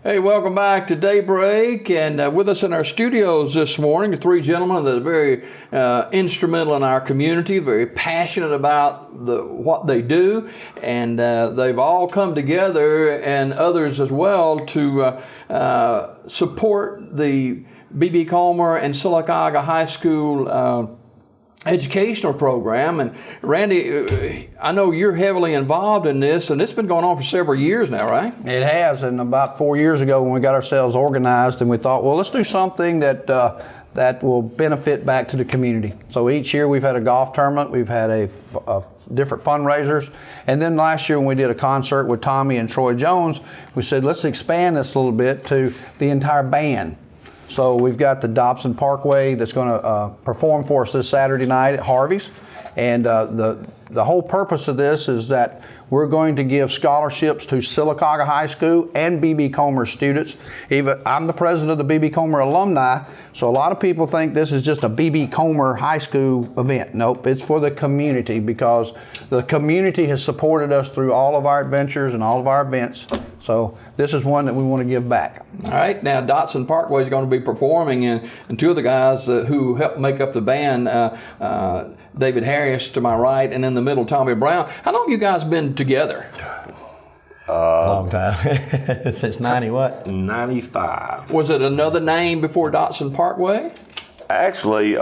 Hey, welcome back to Daybreak, and with us in our studios this morning are three gentlemen that are very instrumental in our community, very passionate about what they do, and they've all come together, and others as well, to support the B.B. Comer and Sylacauga High School educational program. And Randy, I know you're heavily involved in this, and it's been going on for several years now, right? It has, and about 4 years ago when we got ourselves organized, and we thought, well, let's do something that will benefit back to the community. So each year we've had a golf tournament, we've had a different fundraisers, and then last year when we did a concert with Tommy and Troy Jones, we said, let's expand this a little bit to the entire band. So we've got the Dodson Parkway that's going to perform for us this Saturday night at Harvey's. And the whole purpose of this is that we're going to give scholarships to Sylacauga High School and B.B. Comer students. I'm the president of the B.B. Comer alumni, so a lot of people think this is just a B.B. Comer High School event. Nope, it's for the community, because the community has supported us through all of our adventures and all of our events. So this is one that we want to give back. All right, now Dodson Parkway is going to be performing, and two of the guys who helped make up the band, David Harris to my right, and in the middle, Tommy Brown. How long have you guys been together? Long time. Since 95. Was it another name before Dodson Parkway? Actually,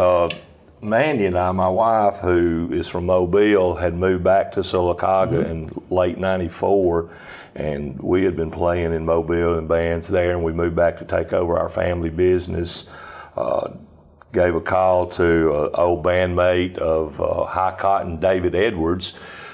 Mandy and I, my wife, who is from Mobile, had moved back to Sylacauga in late 94, and we had been playing in Mobile in bands there, and we moved back to take over our family business. Gave a call to an old bandmate of High Cotton, David Edwards,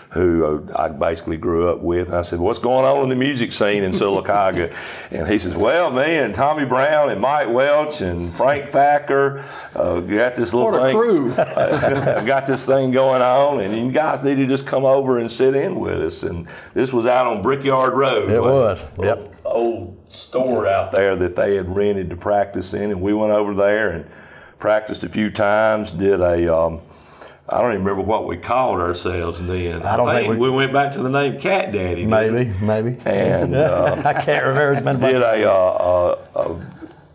who I basically grew up with. And I said, what's going on in the music scene in Sylacauga? And he says, well, me and Tommy Brown and Mike Welch and Frank Thacker got this little thing. What a crew. Got this thing going on, and you guys need to just come over and sit in with us. And this was out on Brickyard Road. It was, yep. Old store out there that they had rented to practice in, and we went over there and practiced a few times, did a, I don't even remember what we called ourselves then. I think we went back to the name Cat Daddy. Maybe. And I can't remember. It's been did a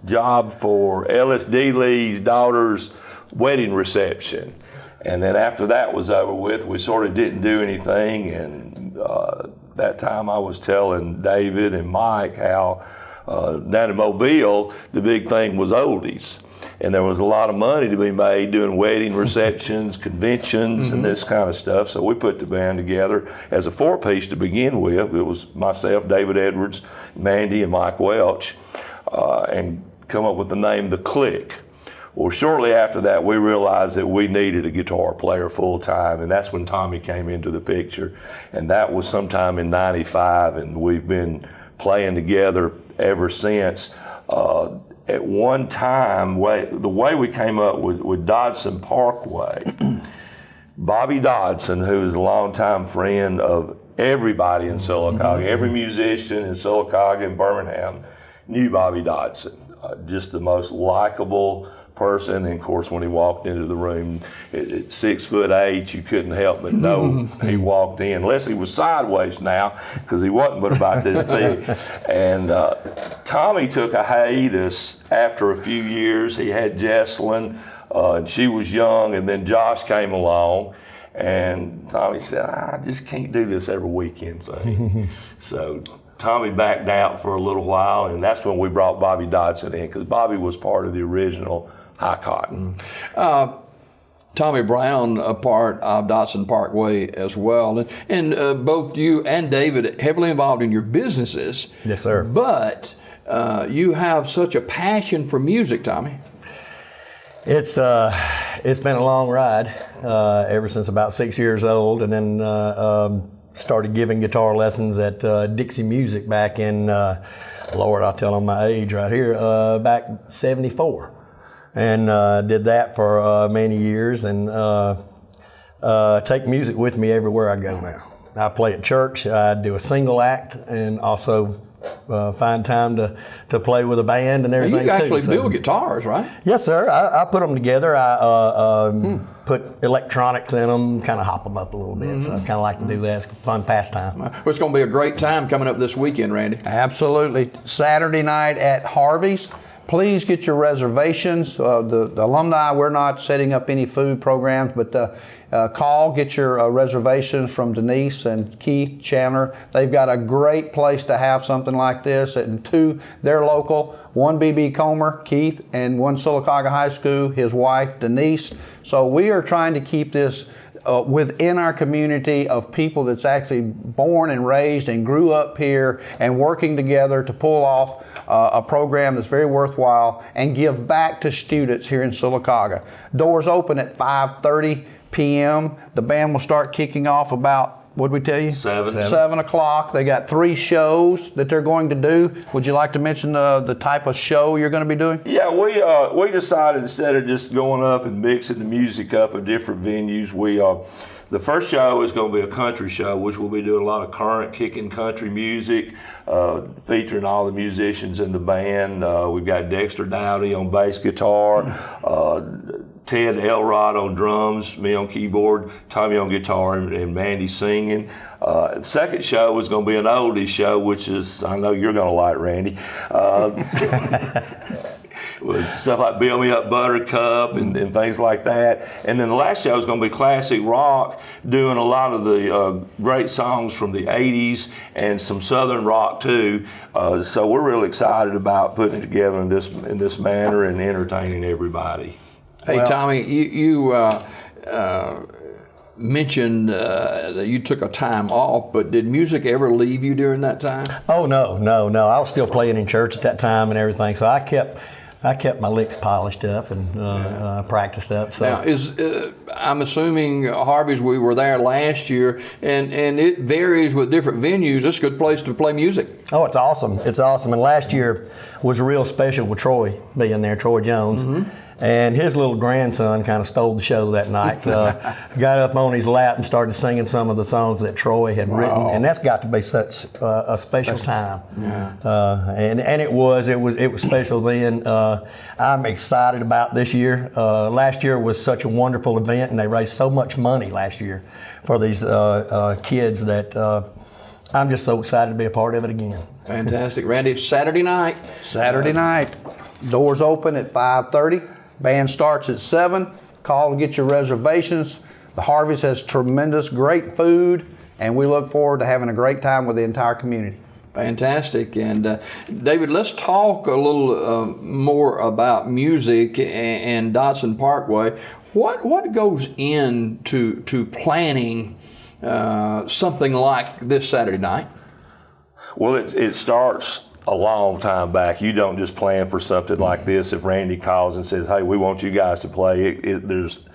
job for LSD Lee's daughter's wedding reception. And then after that was over with, we sort of didn't do anything. And that time I was telling David and Mike how down in Mobile, the big thing was oldies. And there was a lot of money to be made doing wedding receptions, conventions, and this kind of stuff. So we put the band together as a four-piece to begin with. It was myself, David Edwards, Mandy, and Mike Welch, and come up with the name The Click. Well, shortly after that, we realized that we needed a guitar player full-time, and that's when Tommy came into the picture. And that was sometime in 95, and we've been playing together ever since. At one time, the way we came up with Dodson Parkway, Bobby Dodson, who is a longtime friend of everybody in Sylacauga, every musician in Sylacauga and Birmingham knew Bobby Dodson. Just the most likable person. And of course, when he walked into the room at 6'8", you couldn't help but know he walked in, unless he was sideways now, because he wasn't but about this big. And Tommy took a hiatus after a few years. He had Jesselyn, and she was young, and then Josh came along. And Tommy said, I just can't do this every weekend thing. So Tommy backed out for a little while, and that's when we brought Bobby Dodson in, because Bobby was part of the original High Cotton. Tommy Brown, a part of Dodson Parkway as well. And both you and David heavily involved in your businesses. Yes, sir. But you have such a passion for music, Tommy. It's been a long ride ever since about 6 years old, and then started giving guitar lessons at Dixie Music back in, Lord, I'll tell them my age right here, back 74. And did that for many years, and take music with me everywhere I go now. I play at church, I do a single act, and also find time to play with a band and everything. You actually too, build guitars, right? Yes, sir. I put them together. I put electronics in them, kind of hop them up a little bit. So I kind of like to do that. It's a fun pastime. Well, it's going to be a great time coming up this weekend, Randy. Absolutely. Saturday night at Harvey's. Please get your reservations. The alumni, we're not setting up any food programs, but get your reservations from Denise and Keith Chandler. They've got a great place to have something like this. And two, they're local. One B.B. Comer, Keith, and one Sylacauga High School, his wife, Denise. So we are trying to keep this within our community of people that's actually born and raised and grew up here and working together to pull off a program that's very worthwhile and give back to students here in Sylacauga. Doors open at 5:30 p.m. The band will start kicking off about, what did we tell you? 7 o'clock. They got 3 shows that they're going to do. Would you like to mention the type of show you're going to be doing? Yeah, we decided instead of just going up and mixing the music up at different venues, the first show is going to be a country show, which we'll be doing a lot of current kicking country music, featuring all the musicians in the band. We've got Dexter Dowdy on bass guitar, Ted Elrod on drums, me on keyboard, Tommy on guitar, and Mandy singing. The second show is going to be an oldies show, which is, I know you're going to like, Randy. With stuff like Build Me Up Buttercup and things like that. And then the last show is going to be classic rock, doing a lot of the great songs from the 80s and some southern rock too. So we're really excited about putting it together in this manner and entertaining everybody. Hey, Tommy, you mentioned that you took a time off, but did music ever leave you during that time? Oh, no. I was still playing in church at that time and everything, so I kept my licks polished up and practiced up. So. Now, I'm assuming Harvey's, we were there last year, and it varies with different venues. It's a good place to play music. Oh, it's awesome. It's awesome. And last year was real special with Troy being there, Troy Jones. Mm-hmm. And his little grandson kind of stole the show that night. Got up on his lap and started singing some of the songs that Troy had written, and that's got to be such a special time. Yeah. And it was special then. I'm excited about this year. Last year was such a wonderful event, and they raised so much money last year for these kids that I'm just so excited to be a part of it again. Fantastic, Randy. It's Saturday night. Saturday night. Doors open at 5:30. Band starts at 7. Call to get your reservations. The Harvey's has tremendous, great food, and we look forward to having a great time with the entire community. Fantastic. And David, let's talk a little more about music and Dodson Parkway. What goes into planning something like this Saturday night? Well, it starts a long time back. You don't just plan for something like this. If Randy calls and says, hey, we want you guys to play, there's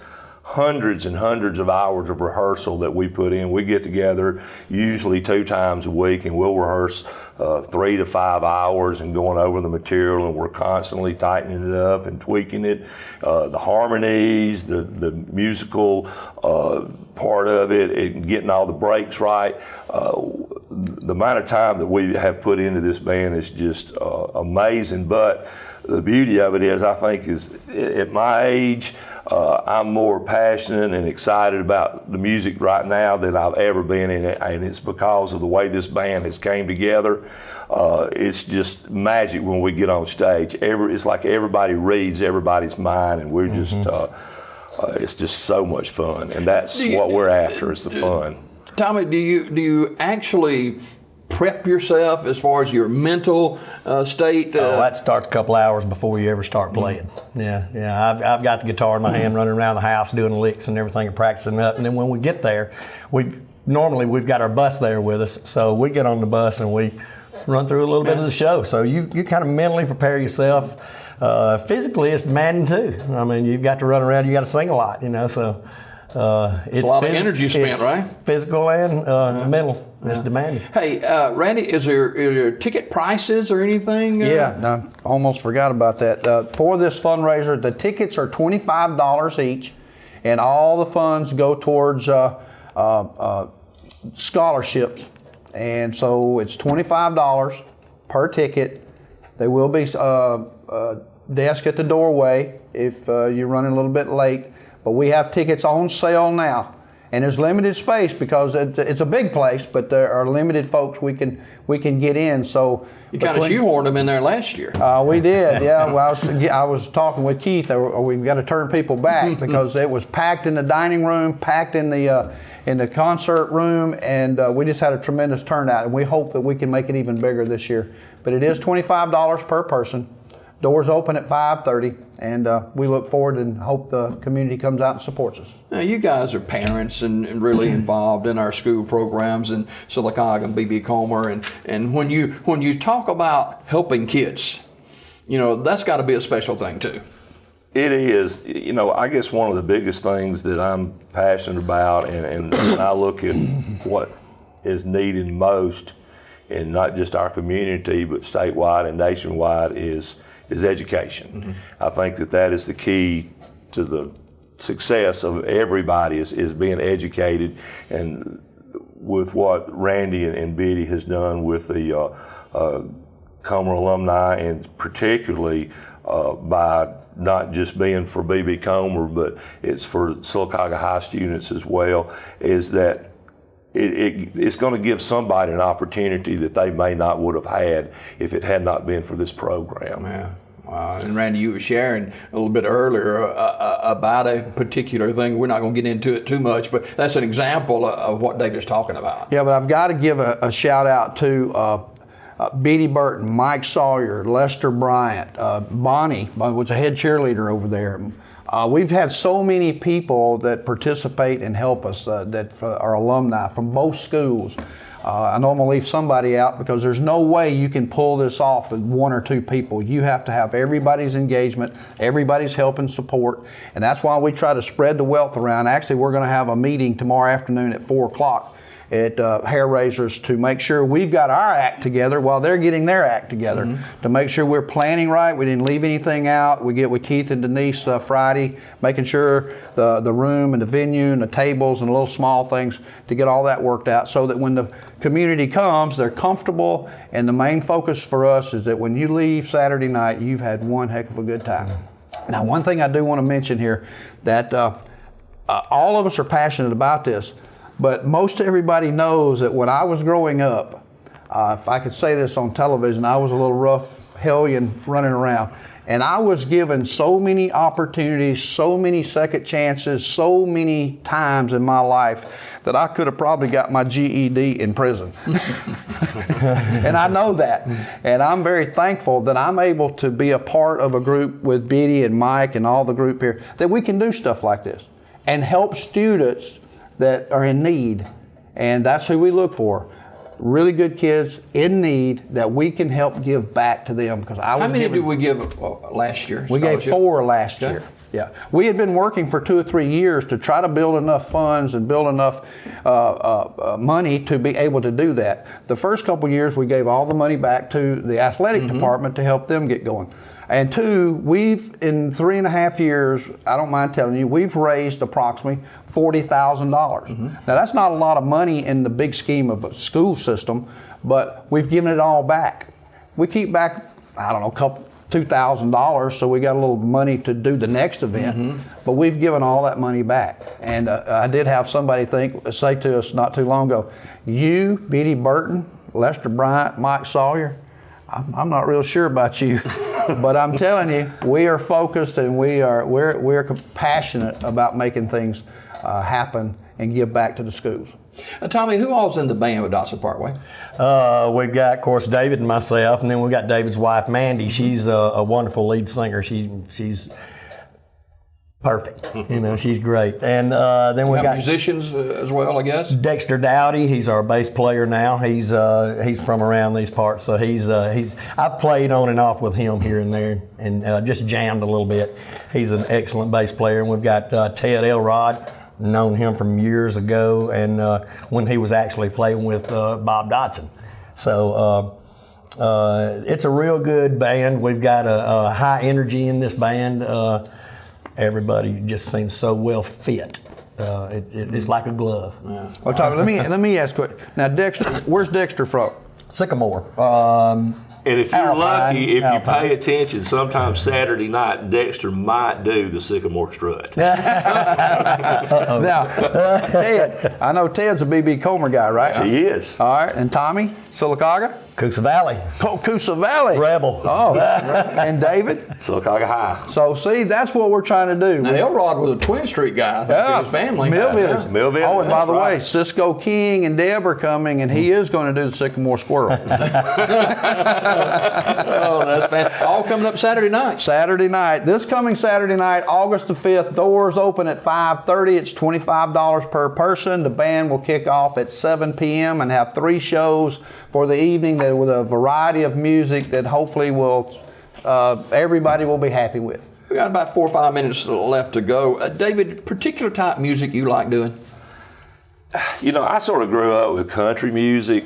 hundreds and hundreds of hours of rehearsal that we put in. We get together usually 2 times a week, and we'll rehearse 3 to 5 hours and going over the material, and we're constantly tightening it up and tweaking it. The harmonies, the musical part of it, and getting all the breaks right. The amount of time that we have put into this band is just amazing. But the beauty of it is, I think, is at my age, I'm more passionate and excited about the music right now than I've ever been in it, and it's because of the way this band has came together. It's just magic when we get on stage. It's like everybody reads everybody's mind, and we're just, it's just so much fun, and that's what we're after, is the fun. Tommy, do you actually prep yourself as far as your mental state? That starts a couple hours before you ever start playing. Yeah. I've got the guitar in my hand, running around the house doing licks and everything and practicing up. And then when we get there, we've got our bus there with us, so we get on the bus and we run through a little bit of the show. So you kind of mentally prepare yourself. Physically, it's demanding too. I mean, you've got to run around. You got to sing a lot, so. It's a lot of energy spent, right? Physical and mental. It's demanding. Hey, Randy, is there ticket prices or anything? Yeah, no, almost forgot about that. For this fundraiser, the tickets are $25 each, and all the funds go towards scholarships. And so it's $25, per ticket. There will be a desk at the doorway if you're running a little bit late. But we have tickets on sale now. And there's limited space because it's a big place, but there are limited folks we can get in. So you kind of shoehorned them in there last year. We did, yeah. Well, I was talking with Keith. We've got to turn people back because it was packed in the dining room, packed in the concert room, and we just had a tremendous turnout. And we hope that we can make it even bigger this year. But it is $25 per person. Doors open at 5:30, and we look forward and hope the community comes out and supports us. Now, you guys are parents and really involved in our school programs in Sylacauga and B.B. Comer, and when you talk about helping kids, that's got to be a special thing too. It is. I guess one of the biggest things that I'm passionate about, and when I look at what is needed most in not just our community but statewide and nationwide is education. I think that is the key to the success of everybody is being educated, and with what Randy and Biddy has done with the Comer alumni, and particularly by not just being for B.B. Comer, but it's for Sylacauga High students as well, is that it's going to give somebody an opportunity that they may not would have had if it had not been for this program. Yeah. And Randy, you were sharing a little bit earlier about a particular thing. We're not going to get into it too much, but that's an example of what David's talking about. Yeah, but I've got to give a shout out to Beatty Burton, Mike Sawyer, Lester Bryant, Bonnie was a head cheerleader over there. We've had so many people that participate and help us that are alumni from both schools. I know I'm going to leave somebody out because there's no way you can pull this off with one or two people. You have to have everybody's engagement, everybody's help and support, and that's why we try to spread the wealth around. Actually, we're going to have a meeting tomorrow afternoon at 4 o'clock at Hair Raisers to make sure we've got our act together while they're getting their act together, to make sure we're planning right, we didn't leave anything out. We get with Keith and Denise Friday, making sure the room and the venue and the tables and the little small things to get all that worked out so that when the community comes, they're comfortable, and the main focus for us is that when you leave Saturday night, you've had one heck of a good time. Now, one thing I do want to mention here, that all of us are passionate about this, but most everybody knows that when I was growing up, if I could say this on television, I was a little rough hellion running around. And I was given so many opportunities, so many second chances, so many times in my life that I could have probably got my GED in prison. And I know that. And I'm very thankful that I'm able to be a part of a group with Biddy and Mike and all the group here, that we can do stuff like this and help students that are in need. And that's who we look for. Really good kids in need that we can help give back to them. Because how many did we give last year? We gave 4 last year. Yeah, we had been working for 2 or 3 years to try to build enough funds and build enough money to be able to do that. The first couple years, we gave all the money back to the athletic department to help them get going. And 2, we've, in 3.5 years, I don't mind telling you, we've raised approximately $40,000. Now, that's not a lot of money in the big scheme of a school system, but we've given it all back. We keep back, I don't know, $2,000, so we got a little money to do the next event, but we've given all that money back. And I did have somebody say to us not too long ago, you, Beatty Burton, Lester Bryant, Mike Sawyer, I'm not real sure about you, but I'm telling you, we are focused and we're passionate about making things happen and give back to the schools. Tommy, who all's in the band with Dodson Parkway? We've got, of course, David and myself, and then we've got David's wife, Mandy. She's a wonderful lead singer. She's perfect. She's great. And then we got musicians as well, I guess. Dexter Dowdy. He's our bass player now. He's from around these parts, so I've played on and off with him here and there, and just jammed a little bit. He's an excellent bass player. And we've got Ted Elrod. Known him from years ago, and when he was actually playing with Bob Dodson. So it's a real good band. We've got a high energy in this band. Everybody just seems so well fit. It's like a glove. Yeah. Well, Tommy, let me ask you. Now, Dexter, where's Dexter from? Sycamore. And if you're Alpine, lucky, if Alpine. you pay attention, sometimes Saturday night, Dexter might do the Sycamore Strut. Now, Ted, I know Ted's a B.B. Comer guy, right? He is. All right, and Tommy, Sylacauga? Coosa Valley. Coosa Valley. Rebel. Oh, and David? Sylacauga High. So, see, that's what we're trying to do. Now, Elrod was a Twin Street guy, I think, his family. Mill Village. Mill Village, Oh, and by that's the way, right. Cisco King and Deb are coming, and he is going to do the Sycamore Squirrel. Oh, that's fantastic. All coming up Saturday night. Saturday night. This coming Saturday night, August the 5th, doors open at 5:30. It's $25 per person. The band will kick off at 7 p.m. and have 3 shows for the evening with a variety of music that hopefully will everybody will be happy with. We got about 4 or 5 minutes left to go. David, particular type music you like doing? You know, I sort of grew up with country music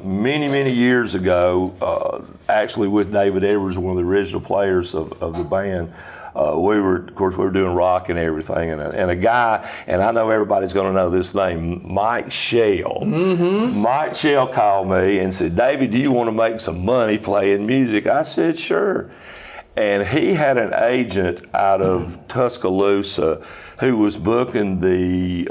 many years ago, actually with David Edwards, one of the original players of the band. We were doing rock and everything, and a guy, and I know everybody's going to know this name, Mike Shell. Mm-hmm. Mike Shell called me and said, "David, do you want to make some money playing music?" I said, "Sure." And he had an agent out of Tuscaloosa who was booking the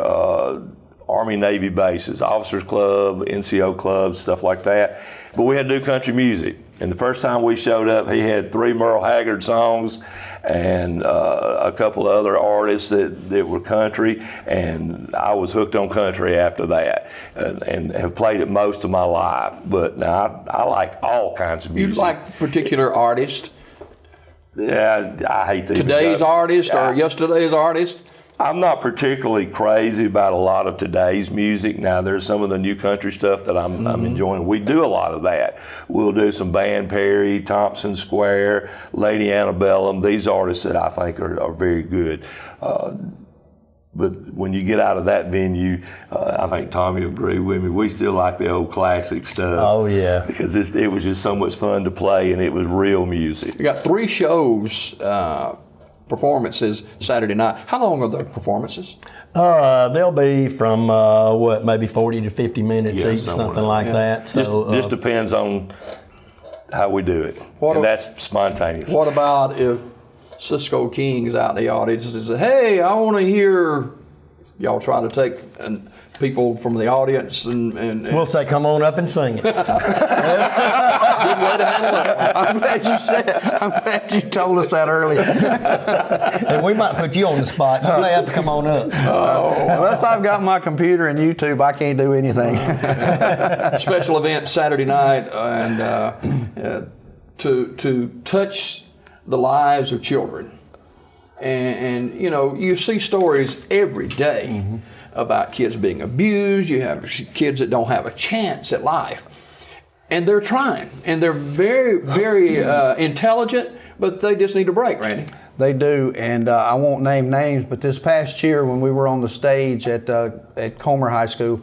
Army Navy bases, Officers Club, NCO clubs, stuff like that. But we had to do country music. And the first time we showed up, he had 3 Merle Haggard songs and a couple of other artists that were country. And I was hooked on country after that and have played it most of my life. But now I like all kinds of music. You like particular artist? Yeah, I hate to Today's artist or yesterday's artist? I'm not particularly crazy about a lot of today's music. Now, there's some of the new country stuff that I'm enjoying. We do a lot of that. We'll do some Van Perry, Thompson Square, Lady Antebellum, these artists that I think are very good. But when you get out of that venue, I think Tommy will agree with me, we still like the old classic stuff. Oh, yeah. Because it was just so much fun to play, and it was real music. You got 3 shows, performances Saturday night. How long are the performances? They'll be from, maybe 40 to 50 minutes each, something like that. So, Just depends on how we do it. And that's spontaneous. What about if Cisco King's out in the audience and says, "Hey, I want to hear," y'all try to take people from the audience and we'll say, "Come on up and sing it." good way to handle it. I'm glad you told us that earlier. And we might put you on the spot. You may have to come on up. Unless I've got my computer and YouTube, I can't do anything. Special event Saturday night and to touch the lives of children. And you know, you see stories every day about kids being abused. You have kids that don't have a chance at life. And they're trying. And they're very intelligent, but they just need a break, Randy. They do, and I won't name names, but this past year when we were on the stage at Comer High School,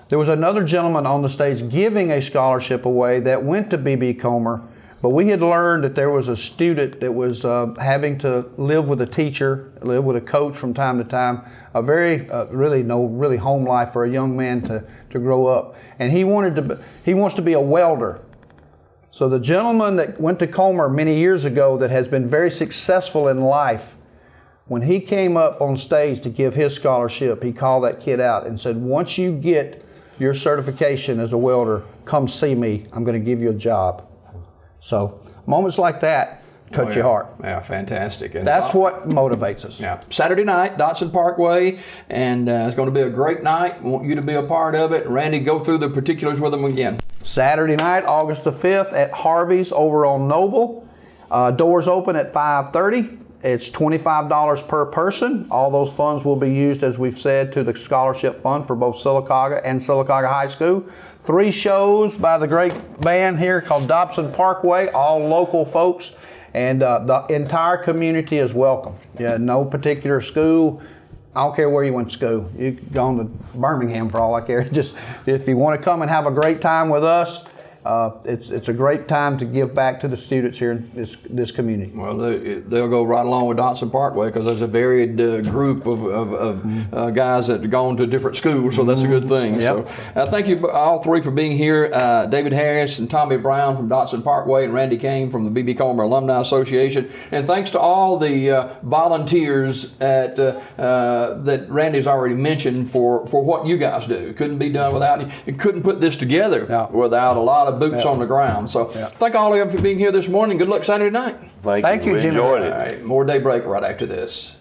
there was another gentleman on the stage giving a scholarship away that went to B.B. Comer, but we had learned that there was a student that was having to live with a teacher, live with a coach from time to time, a very, really home life for a young man to grow up. And he wants to be a welder. So the gentleman that went to Comer many years ago that has been very successful in life, when he came up on stage to give his scholarship, he called that kid out and said, "Once you get your certification as a welder, come see me. I'm going to give you a job." So moments like that touch your heart. Yeah, fantastic. And That's what motivates us. Yeah, Saturday night, Dodson Parkway, and it's going to be a great night. We want you to be a part of it. Randy, go through the particulars with them again. Saturday night, August the 5th at Harvey's over on Noble. Doors open at 5:30. It's $25 per person. All those funds will be used, as we've said, to the scholarship fund for both Sylacauga and Sylacauga High School. 3 shows by the great band here called Dodson Parkway, all local folks, and the entire community is welcome. Yeah, no particular school. I don't care where you went to school. You can go on to Birmingham for all I care. Just if you want to come and have a great time with us, it's a great time to give back to the students here in this community. Well, they'll go right along with Dodson Parkway because there's a varied group of guys that have gone to different schools, so that's a good thing. Yep. So thank you all three for being here. David Harris and Tommy Brown from Dodson Parkway and Randy Kane from the B.B. Comer Alumni Association. And thanks to all the volunteers that Randy's already mentioned for what you guys do. It couldn't be done without you. You couldn't put this together without a lot of boots on the ground. So thank all of you for being here this morning. Good luck Saturday night. Thank you. Jimmy. Enjoyed it. All right, more Daybreak right after this.